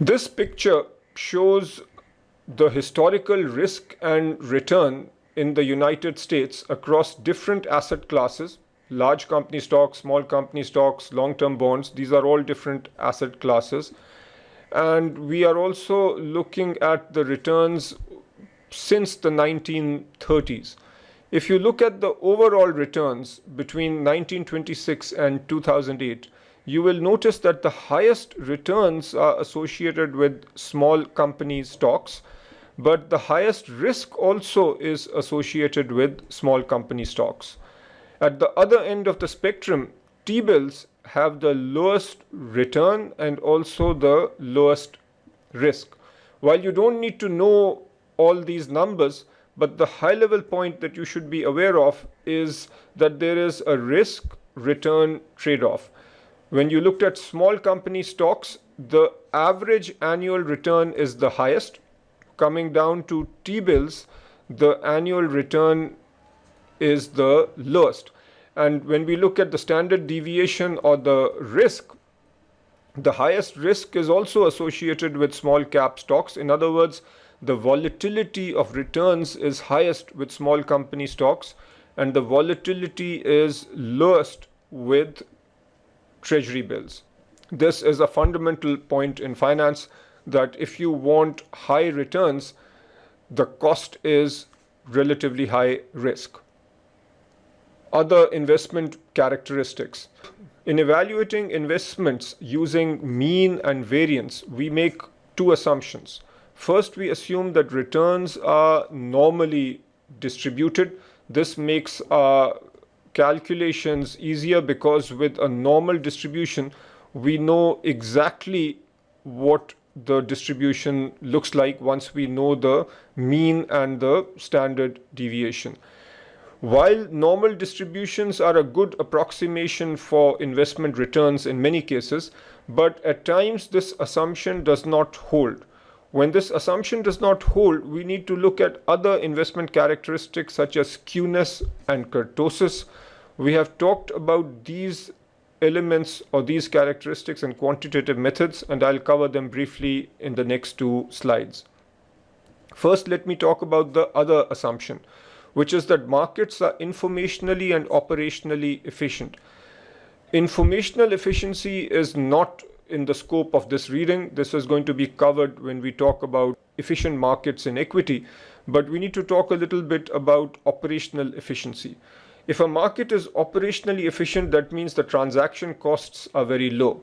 This picture shows the historical risk and return in the United States across different asset classes: large company stocks, small company stocks, long-term bonds. These are all different asset classes. And we are also looking at the returns since the 1930s. If you look at the overall returns between 1926 and 2008, you will notice that the highest returns are associated with small company stocks, but the highest risk also is associated with small company stocks. At the other end of the spectrum, T-bills have the lowest return and also the lowest risk. While you don't need to know all these numbers, but the high level point that you should be aware of is that there is a risk return trade-off. When you looked at small company stocks, the average annual return is the highest. Coming down to T-bills, the annual return is the lowest. And when we look at the standard deviation or the risk, the highest risk is also associated with small cap stocks. In other words, the volatility of returns is highest with small company stocks, and the volatility is lowest with treasury bills. This is a fundamental point in finance, that if you want high returns, the cost is relatively high risk. Other investment characteristics. In evaluating investments using mean and variance, we make two assumptions. First, we assume that returns are normally distributed. This makes our calculations easier because with a normal distribution, we know exactly what the distribution looks like once we know the mean and the standard deviation. While normal distributions are a good approximation for investment returns in many cases, but at times this assumption does not hold. When this assumption does not hold, we need to look at other investment characteristics such as skewness and kurtosis. We have talked about these elements or these characteristics in quantitative methods, and I'll cover them briefly in the next two slides. First, let me talk about the other assumption, which is that markets are informationally and operationally efficient. Informational efficiency is not in the scope of this reading. This is going to be covered when we talk about efficient markets in equity, but we need to talk a little bit about operational efficiency. If a market is operationally efficient, that means the transaction costs are very low.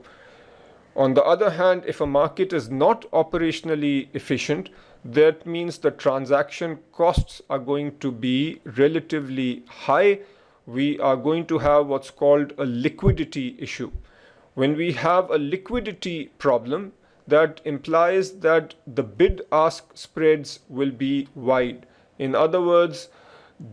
On the other hand, if a market is not operationally efficient, that means the transaction costs are going to be relatively high. We are going to have what's called a liquidity issue. When we have a liquidity problem, that implies that the bid-ask spreads will be wide. In other words,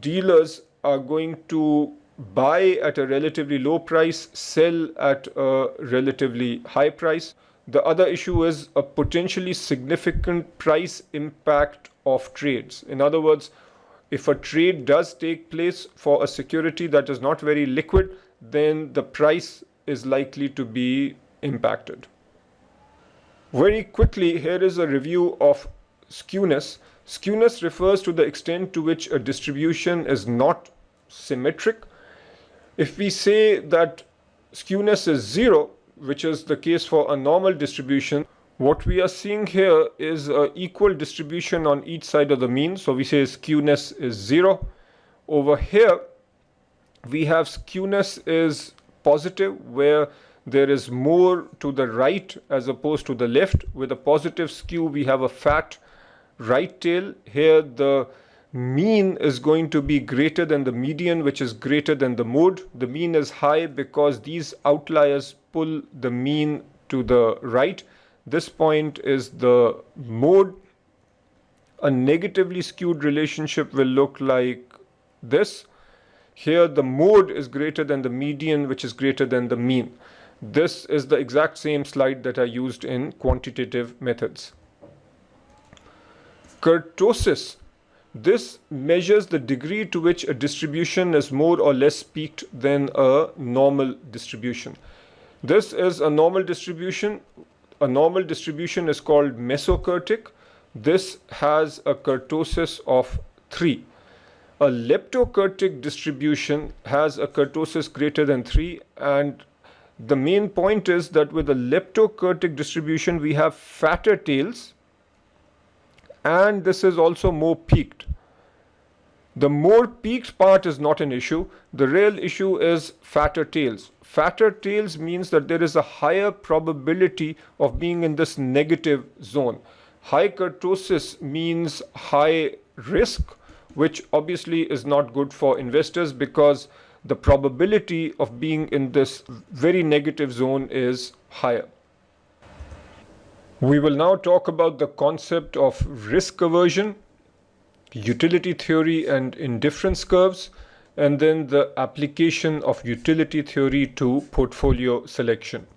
dealers are going to buy at a relatively low price, sell at a relatively high price. The other issue is a potentially significant price impact of trades. In other words, if a trade does take place for a security that is not very liquid, then the price is likely to be impacted. Very quickly, here is a review of skewness. Skewness refers to the extent to which a distribution is not symmetric. If we say that skewness is 0, which is the case for a normal distribution, what we are seeing here is an equal distribution on each side of the mean. So we say skewness is 0. Over here, we have skewness is positive, where there is more to the right as opposed to the left. With a positive skew, we have a fat right tail. Here, the mean is going to be greater than the median, which is greater than the mode. The mean is high because these outliers pull the mean to the right. This point is the mode. A negatively skewed relationship will look like this. Here the mode is greater than the median, which is greater than the mean. This is the exact same slide that I used in quantitative methods. Kurtosis. This measures the degree to which a distribution is more or less peaked than a normal distribution. This is a normal distribution. a normal distribution is called mesokurtic. This has a kurtosis of 3. A leptokurtic distribution has a kurtosis greater than 3, and the main point is that with a leptokurtic distribution we have fatter tails, and this is also more peaked. The more peaked part is not an issue. The real issue is fatter tails. Fatter tails means that there is a higher probability of being in this negative zone. High kurtosis means high risk, which obviously is not good for investors because the probability of being in this very negative zone is higher. We will now talk about the concept of risk aversion, utility theory and indifference curves, and then the application of utility theory to portfolio selection.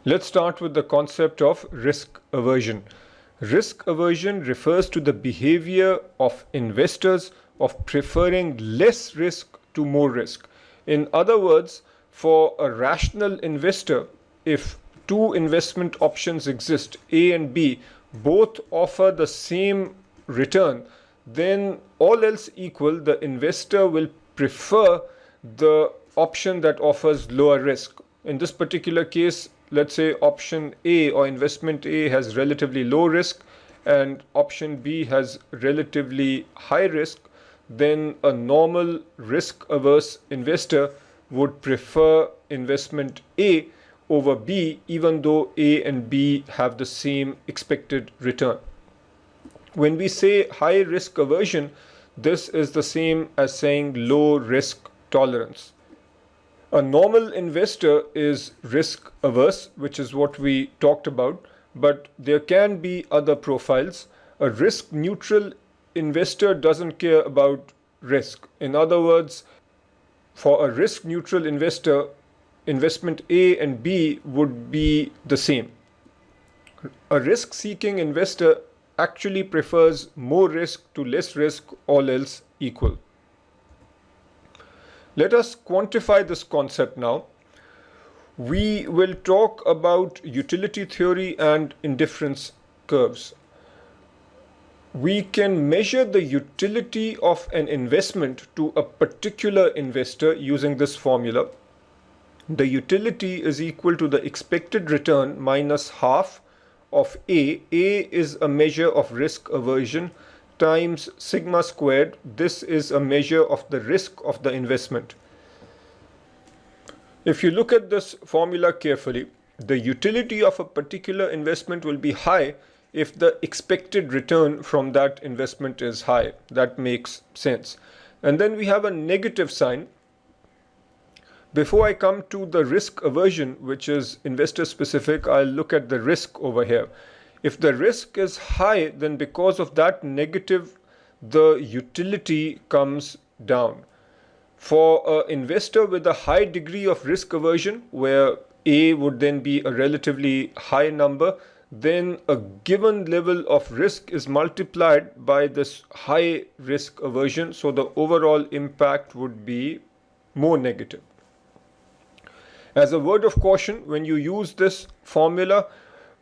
Let's start with the concept of risk aversion. Risk aversion refers to the behavior of investors of preferring less risk to more risk. In other words, for a rational investor, if two investment options exist, A and B, both offer the same return, then all else equal, the investor will prefer the option that offers lower risk. In this particular case, let's say option A or investment A has relatively low risk and option B has relatively high risk, then a normal risk averse investor would prefer investment A over B, even though A and B have the same expected return. When we say high risk aversion, this is the same as saying low risk tolerance. A normal investor is risk averse, which is what we talked about, but there can be other profiles. A risk neutral investor doesn't care about risk. In other words, for a risk neutral investor, investment A and B would be the same. A risk seeking investor actually prefers more risk to less risk, all else equal. Let us quantify this concept now. We will talk about utility theory and indifference curves. We can measure the utility of an investment to a particular investor using this formula. The utility is equal to the expected return minus half of A. A is a measure of risk aversion times sigma squared. This is a measure of the risk of the investment. If you look at this formula carefully, the utility of a particular investment will be high if the expected return from that investment is high. That makes sense. And then we have a negative sign. Before I come to the risk aversion, which is investor specific, I'll look at the risk over here. If the risk is high, then because of that negative, the utility comes down. For an investor with a high degree of risk aversion, where A would then be a relatively high number, then a given level of risk is multiplied by this high risk aversion, so the overall impact would be more negative. As a word of caution, when you use this formula,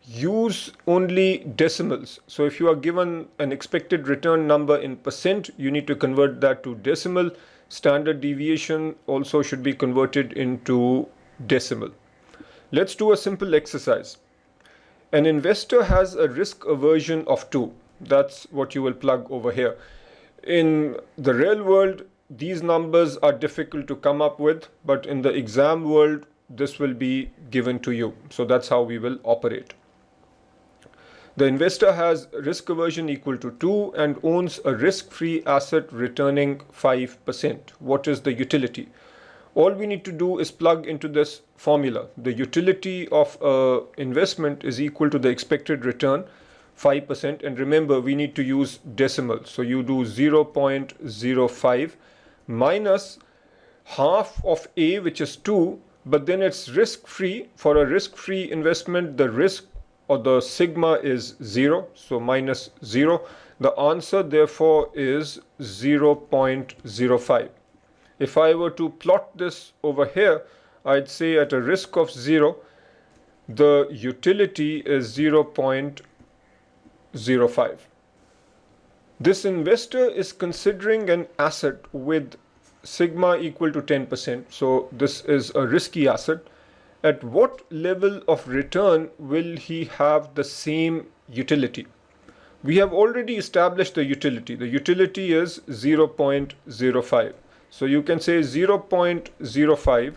use only decimals. So if you are given an expected return number in percent, you need to convert that to decimal. Standard deviation also should be converted into decimal. Let's do a simple exercise. An investor has a risk aversion of 2. That's what you will plug over here. In the real world, these numbers are difficult to come up with, but in the exam world, this will be given to you. So that's how we will operate. The investor has risk aversion equal to 2 and owns a risk-free asset returning 5%. What is the utility? All we need to do is plug into this formula. The utility of an investment is equal to the expected return, 5%. And remember, we need to use decimals. So you do 0.05 minus half of A, which is 2, but then it's risk-free. For a risk-free investment, the risk or the sigma is 0, so minus 0. The answer therefore is 0.05. If I were to plot this over here, I'd say at a risk of 0, the utility is 0.05. This investor is considering an asset with sigma equal to 10%. So this is a risky asset. At what level of return will he have the same utility? We have already established the utility. The utility is 0.05. So you can say 0.05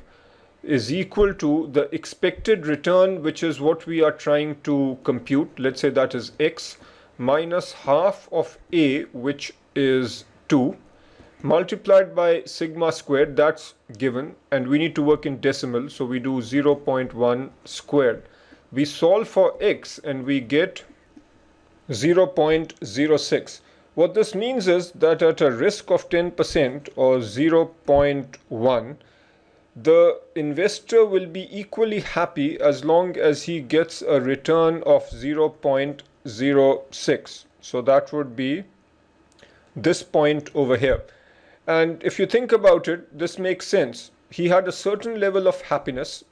is equal to the expected return, which is what we are trying to compute. Let's say that is x, minus half of a, which is 2, multiplied by sigma squared, that's given, and we need to work in decimal, so we do 0.1 squared. We solve for x and we get 0.06. What this means is that at a risk of 10% or 0.1, the investor will be equally happy as long as he gets a return of 0.06. So that would be this point over here. And if you think about it, this makes sense. He had a certain level of happiness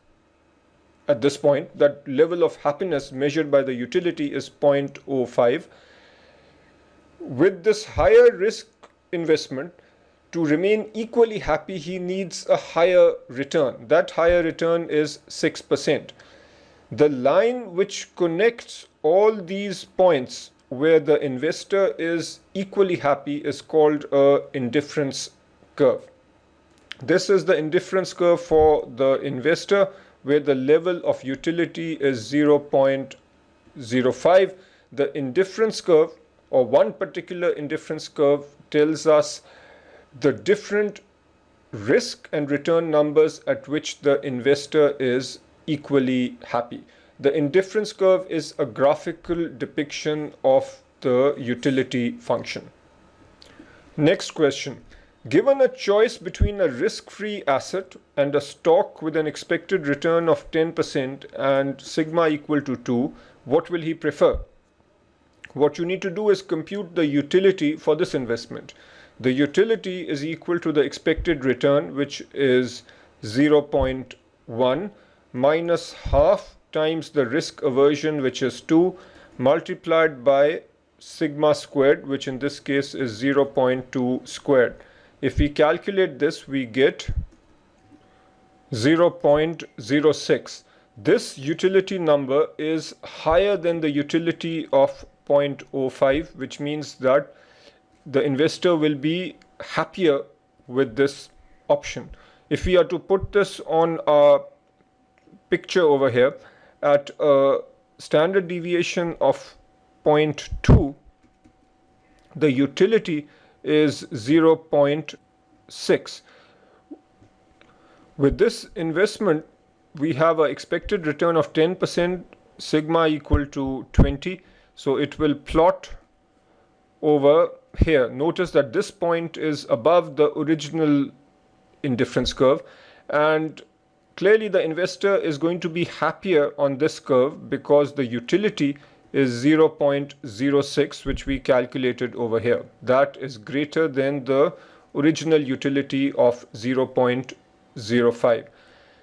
at this point. That level of happiness measured by the utility is 0.05. With this higher risk investment, to remain equally happy, he needs a higher return. That higher return is 6%. The line which connects all these points where the investor is equally happy is called a indifference curve. This is the indifference curve for the investor, where the level of utility is 0.05. The indifference curve, or one particular indifference curve, tells us the different risk and return numbers at which the investor is equally happy. The indifference curve is a graphical depiction of the utility function. Next question. Given a choice between a risk-free asset and a stock with an expected return of 10% and sigma equal to 2, what will he prefer? What you need to do is compute the utility for this investment. The utility is equal to the expected return, which is 0.1 minus half times the risk aversion, which is 2, multiplied by sigma squared, which in this case is 0.2 squared. If we calculate this, we get 0.06. This utility number is higher than the utility of 0.05, which means that the investor will be happier with this option. If we are to put this on a picture over here, at a standard deviation of 0.2, the utility is 0.6. With this investment, we have an expected return of 10%, sigma equal to 20. So it will plot over here. Notice that this point is above the original indifference curve, and clearly the investor is going to be happier on this curve because the utility is 0.06, which we calculated over here. That is greater than the original utility of 0.05.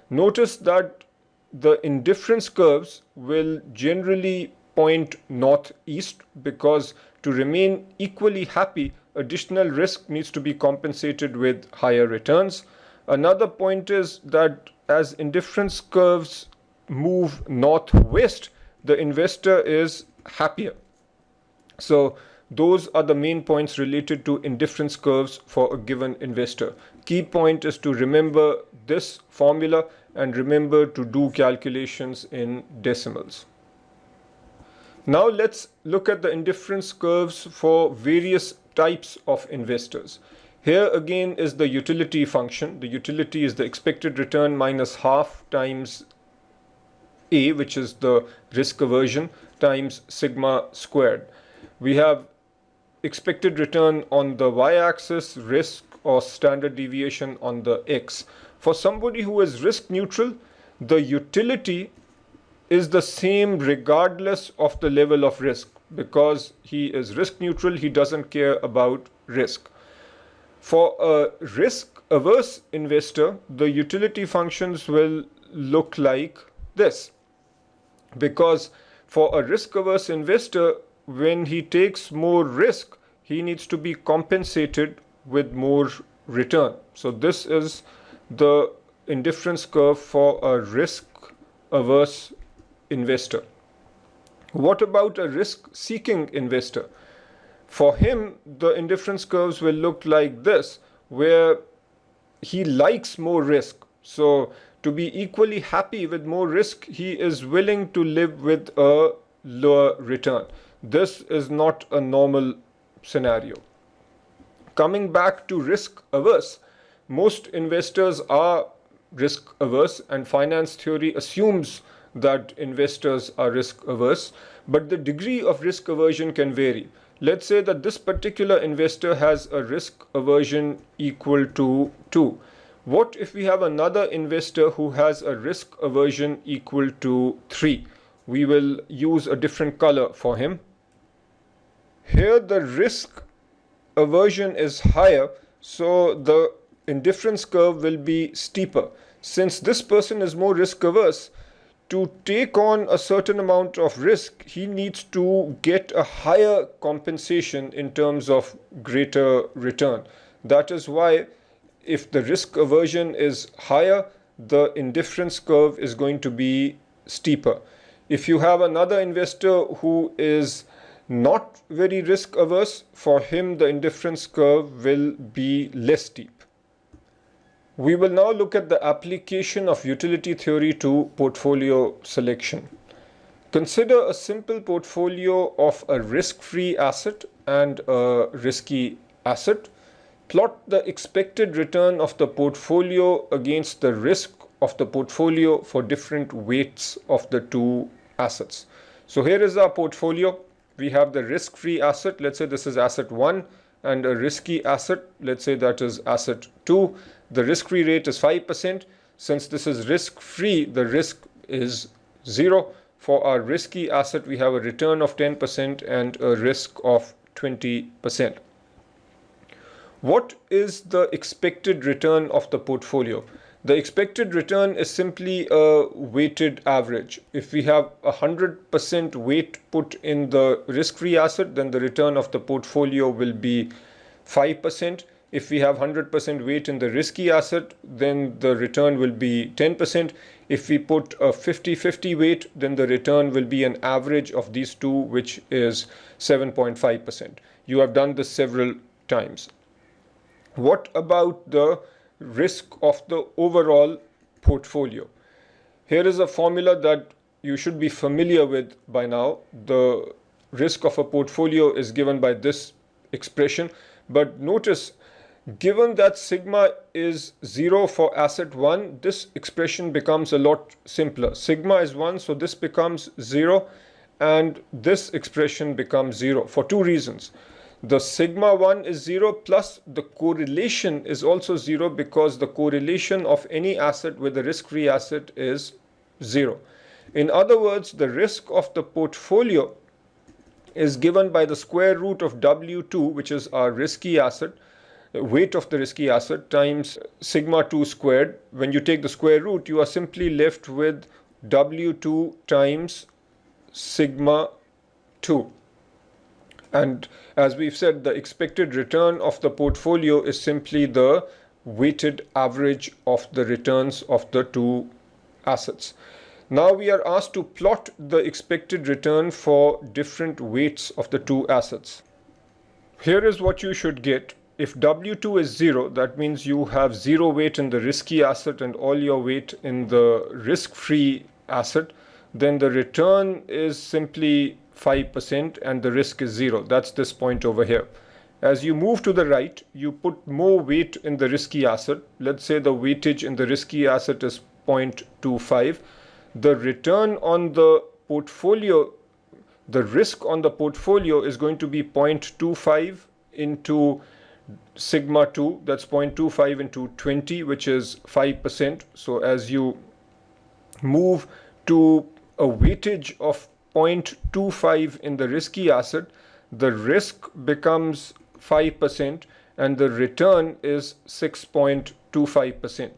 Notice that the indifference curves will generally point northeast, because to remain equally happy, additional risk needs to be compensated with higher returns. Another point is that as indifference curves move northwest, the investor is happier. So those are the main points related to indifference curves for a given investor. Key point is to remember this formula and remember to do calculations in decimals. Now let's look at the indifference curves for various types of investors. Here again is the utility function. The utility is the expected return minus half times A, which is the risk aversion, times sigma squared. We have expected return on the y-axis, risk or standard deviation on the x. For somebody who is risk neutral, the utility is the same regardless of the level of risk. Because he is risk neutral, he doesn't care about risk. For a risk averse investor, the utility functions will look like this. because for a risk-averse investor, when he takes more risk, he needs to be compensated with more return. So this is the indifference curve for a risk-averse investor. What about a risk-seeking investor? For him, the indifference curves will look like this, where he likes more risk. So to be equally happy with more risk, he is willing to live with a lower return. This is not a normal scenario. Coming back to risk averse, most investors are risk averse, and finance theory assumes that investors are risk averse, but the degree of risk aversion can vary. Let's say that this particular investor has a risk aversion equal to 2. What if we have another investor who has a risk aversion equal to 3? We will use a different color for him. Here the risk aversion is higher, so the indifference curve will be steeper. Since this person is more risk averse, to take on a certain amount of risk, he needs to get a higher compensation in terms of greater return. That is why if the risk aversion is higher, the indifference curve is going to be steeper. If you have another investor who is not very risk averse, for him the indifference curve will be less steep. We will now look at the application of utility theory to portfolio selection. Consider a simple portfolio of a risk-free asset and a risky asset. Plot the expected return of the portfolio against the risk of the portfolio for different weights of the two assets. So here is our portfolio. We have the risk-free asset, let's say this is asset 1, and a risky asset, let's say that is asset 2. The risk-free rate is 5%. Since this is risk-free, the risk is 0. For our risky asset, we have a return of 10% and a risk of 20%. What is the expected return of the portfolio? The expected return is simply a weighted average. If we have 100% weight put in the risk-free asset, then the return of the portfolio will be 5%. If we have 100% weight in the risky asset, then the return will be 10%. If we put a 50-50 weight, then the return will be an average of these two, which is 7.5%. You have done this several times. What about the risk of the overall portfolio? Here is a formula that you should be familiar with by now. The risk of a portfolio is given by this expression, but notice, given that sigma is 0 for asset 1, this expression becomes a lot simpler. Sigma is 1, so this becomes 0, and this expression becomes 0 for two reasons. The sigma 1 is 0, plus the correlation is also 0, because the correlation of any asset with a risk-free asset is 0. In other words, the risk of the portfolio is given by the square root of W2, which is our risky asset, weight of the risky asset, times sigma 2 squared. When you take the square root, you are simply left with W2 times sigma 2. And as we've said, the expected return of the portfolio is simply the weighted average of the returns of the two assets. Now we are asked to plot the expected return for different weights of the two assets. Here is what you should get. If W2 is 0, that means you have 0 weight in the risky asset and all your weight in the risk-free asset, then the return is simply 5% and the risk is 0. That's this point over here. As you move to the right, you put more weight in the risky asset. Let's say the weightage in the risky asset is 0.25. The return on the portfolio, the risk on the portfolio is going to be 0.25 into sigma 2, that's 0.25 into 20, which is 5%. So as you move to a weightage of 0.25 in the risky asset, the risk becomes 5% and the return is 6.25%.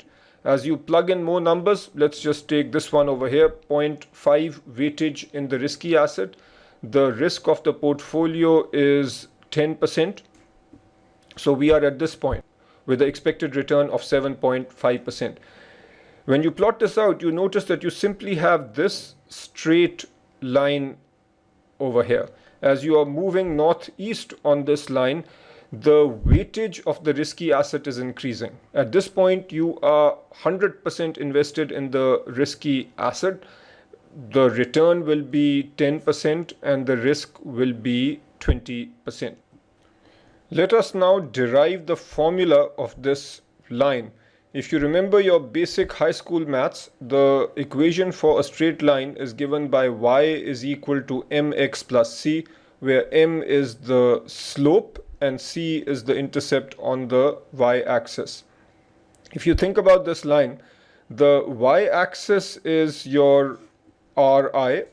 As you plug in more numbers, let's just take this one over here, 0.5 weightage in the risky asset. The risk of the portfolio is 10%. So we are at this point with the expected return of 7.5%. When you plot this out, you notice that you simply have this straight line over here. As you are moving northeast on this line, the weightage of the risky asset is increasing. At this point, you are 100% invested in the risky asset. The return will be 10% and the risk will be 20%. Let us now derive the formula of this line. If you remember your basic high school maths, the equation for a straight line is given by y is equal to mx plus c, where m is the slope and c is the intercept on the y-axis. If you think about this line, the y-axis is your ri.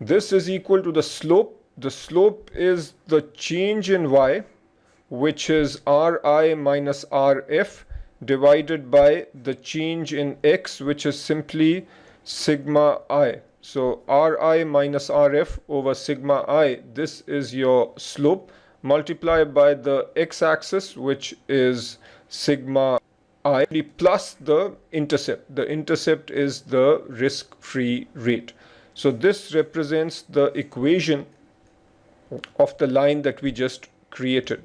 This is equal to the slope. The slope is the change in y, which is ri minus rf, divided by the change in x, which is simply sigma I. So ri minus rf over sigma I, this is your slope, multiplied by the x-axis, which is sigma I, plus the intercept. The intercept is the risk-free rate. So this represents the equation of the line that we just created.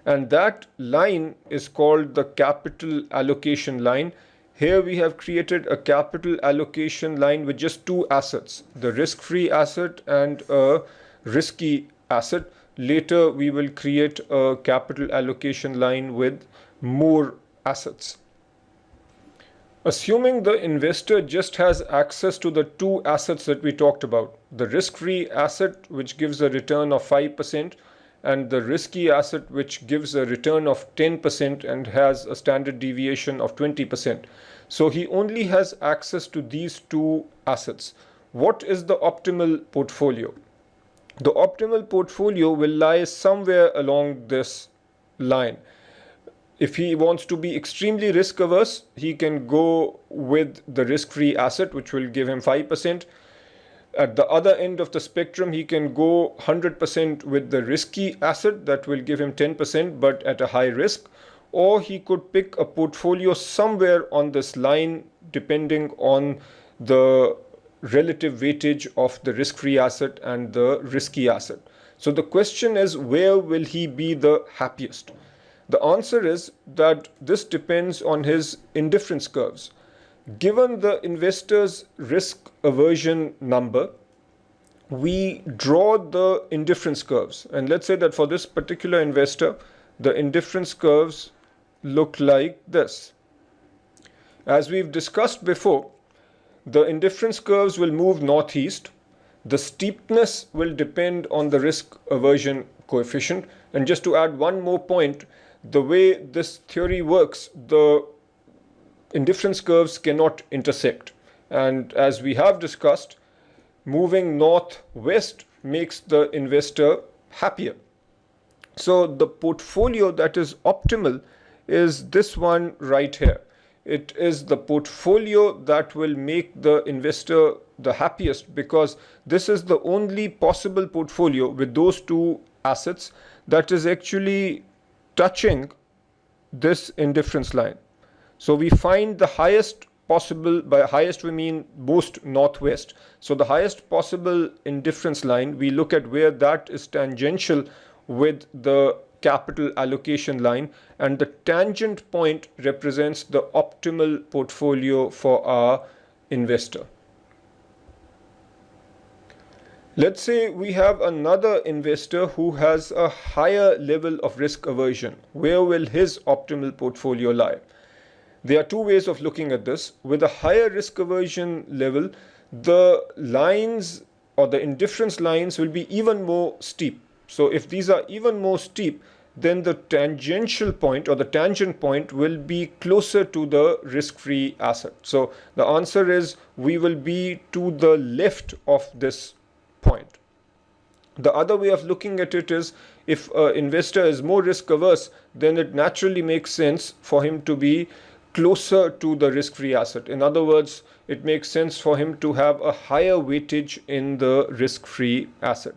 And that line is called the capital allocation line. Here we have created a capital allocation line with just two assets, the risk-free asset and a risky asset. Later we will create a capital allocation line with more assets. Assuming the investor just has access to the two assets that we talked about, the risk-free asset which gives a return of 5% and the risky asset which gives a return of 10% and has a standard deviation of 20%. So he only has access to these two assets. What is the optimal portfolio? The optimal portfolio will lie somewhere along this line. If he wants to be extremely risk averse, he can go with the risk-free asset, which will give him 5%. At the other end of the spectrum, he can go 100% with the risky asset, that will give him 10%, but at a high risk. Or he could pick a portfolio somewhere on this line, depending on the relative weightage of the risk-free asset and the risky asset. So the question is, where will he be the happiest? The answer is that this depends on his indifference curves. Given the investor's risk aversion number, we draw the indifference curves. And let's say that for this particular investor, the indifference curves look like this. As we've discussed before, the indifference curves will move northeast. The steepness will depend on the risk aversion coefficient. And just to add one more point, the way this theory works, the indifference curves cannot intersect. And as we have discussed, moving northwest makes the investor happier. So the portfolio that is optimal is this one right here. It is the portfolio that will make the investor the happiest, because this is the only possible portfolio with those two assets that is actually touching this indifference line. So we find the highest possible, by highest we mean most northwest. So the highest possible indifference line, we look at where that is tangential with the capital allocation line, and the tangent point represents the optimal portfolio for our investor. Let's say we have another investor who has a higher level of risk aversion. Where will his optimal portfolio lie? There are two ways of looking at this. With a higher risk aversion level, the lines or the indifference lines will be even more steep. So if these are even more steep, then the tangential point or the tangent point will be closer to the risk-free asset. So the answer is we will be to the left of this point. The other way of looking at it is, if an investor is more risk averse, then it naturally makes sense for him to be closer to the risk-free asset. In other words, it makes sense for him to have a higher weightage in the risk-free asset.